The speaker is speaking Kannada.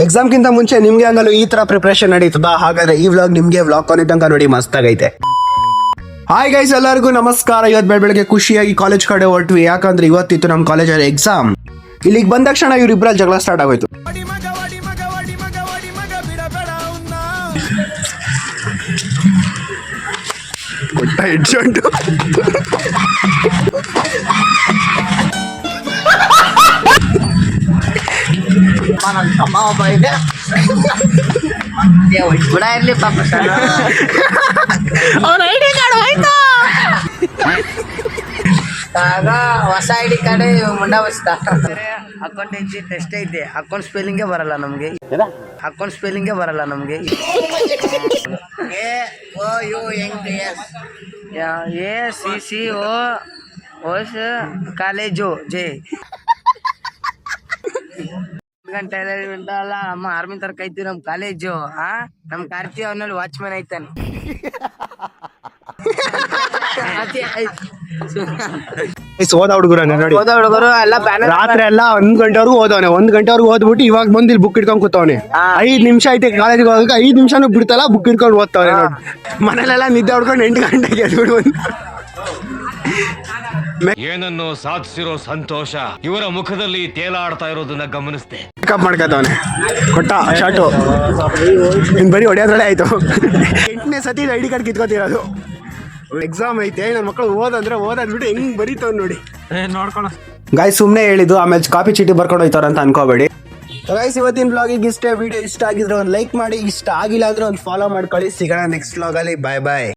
ಎಕ್ಸಾಮ್ಗಿಂತ ಮುಂಚೆ ನಿಮ್ಗೆ ಹಂಗಲ್ಲ ಈ ತರ ಪ್ರಿಪರೇಷನ್ ನಡೀತದ. ಹಾಗಾದ್ರೆ ಈ ವ್ಲಾಗ್ ನಿಮ್ಗೆ ವ್ಲಾಗ್ ಕೊನೆ ತನಕ ನೋಡಿ, ಮಸ್ತ್ ಆಗೈತೆ. ಹಾಯ್ ಗೈಸ್, ಎಲ್ಲರಿಗೂ ನಮಸ್ಕಾರ. ಇವತ್ತು ಬೆಳಗ್ಗೆ ಖುಷಿಯಾಗಿ ಕಾಲೇಜ್ ಕಡೆ ಹೊರಟ್ವಿ. ಯಾಕಂದ್ರೆ ಇವತ್ತಿತ್ತು ನಮ್ಮ ಕಾಲೇಜಲ್ಲಿ ಎಕ್ಸಾಮ್. ಇಲ್ಲಿಗೆ ಬಂದ ತಕ್ಷಣ ಇವ್ರಿಬ್ರಲ್ಲಿ ಜಗಳ ಸ್ಟಾರ್ಟ್ ಆಗೋಯ್ತು. ಅಮ್ಮ ಒಬ್ಬ ಇದೆ ಗುಣ ಇರ್ಲಿ ಪಾಪ. ಅವ್ರ ಐಡಿ ಕಾರ್ಡ್ ಹೋಯ್ತು. ಆಗ ಹೊಸ ಐಡಿ ಕಾರ್ಡ್ ಮುಂಡ ಬಸ್ತಾ. ಅಕೌಂಟೆನ್ಸಿ ಟೆಸ್ಟ್ ಐತೆ. ಅಕೌಂಟ್ ಸ್ಪೆಲ್ಲಿಂಗೇ ಬರಲ್ಲ ನಮ್ಗೆ. ಅಕೌಂಟ್ ಸ್ಪೆಲ್ಲಿಂಗೇ ಬರಲ್ಲ ನಮ್ಗೆ. ACCO ಕಾಲೇಜು ಜೆ ಗಂಟೆ ಅಲ್ಲ. ನಮ್ಮ ಆರ್ಮಿ ತರ ಕೈತೀವಿ ನಮ್ ಕಾಲೇಜು. ನಮ್ ಕಾರ್ತಿ ಅವನಲ್ಲಿ ವಾಚ್ಮ್ಯಾನ್ ಐತಾನೆ. ಓದ ಹುಡುಗರು ಎಲ್ಲ ರಾತ್ರಿ ಎಲ್ಲ 1 ಗಂಟೆವರೆಗೂ ಓದವನೆ. 1 ಗಂಟೆವರೆಗೂ ಓದ್ಬಿಟ್ಟು ಇವಾಗ ಬಂದು ಇಲ್ಲಿ ಬುಕ್ ಇಟ್ಕೊಂಡ್ ಕೂತವನೆ. 5 ನಿಮಿಷ ಐತೆ ಕಾಲೇಜ್ಗೆ ಹೋಗಕ್ಕೆ. 5 ನಿಮಿಷನೂ ಬಿಡ್ತಲ್ಲ, ಬುಕ್ ಇಟ್ಕೊಂಡು ಓದ್ತವನೆ. ಮನೇಲೆಲ್ಲ ನಿದ್ದೆ ಹೊಡ್ಕೊಂಡು 8 ಗಂಟೆಗೆ ಎದ್ಬಿಡು. ಏನನ್ನು ಸಾಧಿಸಿರೋ ಸಂತೋಷ ಇವರ ಮುಖದಲ್ಲಿ ತೇಲಾಡ್ತಾ ಇರೋದನ್ನ ಗಮನಿಸಿದೆ. ಮೇಕಪ್ ಮಾಡ್ಕೊತವನೆ. ಕೊಟ್ಟ ಶಾರ್ಟು ಇನ್ ಬರೀ ಹೊಡೆಯೋದ್ರಲ್ಲೇ ಆಯ್ತು. 8ನೇ ಸತಿ ಐಡಿ ಕಾರ್ಡ್ ಕಿತ್ಕೋತಿರೋದು. ಎಕ್ಸಾಮ್ ಐತೆ, ನನ್ನ ಮಕ್ಕಳು ಓದಂದ್ರೆ ಓದಾದ್ಬಿಟ್ಟು ಹೆಂಗ್ ಬರೀತಾವ್ ನೋಡಿ. ನೋಡ್ಕೊಳ್ಳ ಗಾಯ್ಸ್, ಸುಮ್ಮನೆ ಹೇಳಿದ್ದು. ಆಮೇಲೆ ಕಾಪಿ ಚೀಟಿ ಬರ್ಕೊಂಡು ಹೋಯ್ತಾರ ಅಂತ ಅನ್ಕೋಬೇಡಿ. ಗಾಯ್ಸ್, ಇವತ್ತಿನ ಬ್ಲಾಗಿಗೆ ಇಷ್ಟೇ. ವಿಡಿಯೋ ಇಷ್ಟ ಆಗಿದ್ರೆ ಒಂದು ಲೈಕ್ ಮಾಡಿ, ಇಷ್ಟ ಆಗಿಲ್ಲ ಅಂದ್ರೆ ಒಂದು ಫಾಲೋ ಮಾಡ್ಕೊಳ್ಳಿ. ಸಿಗೋಣ ನೆಕ್ಸ್ಟ್ ಬ್ಲಾಗಲ್ಲಿ. ಬಾಯ್ ಬಾಯ್.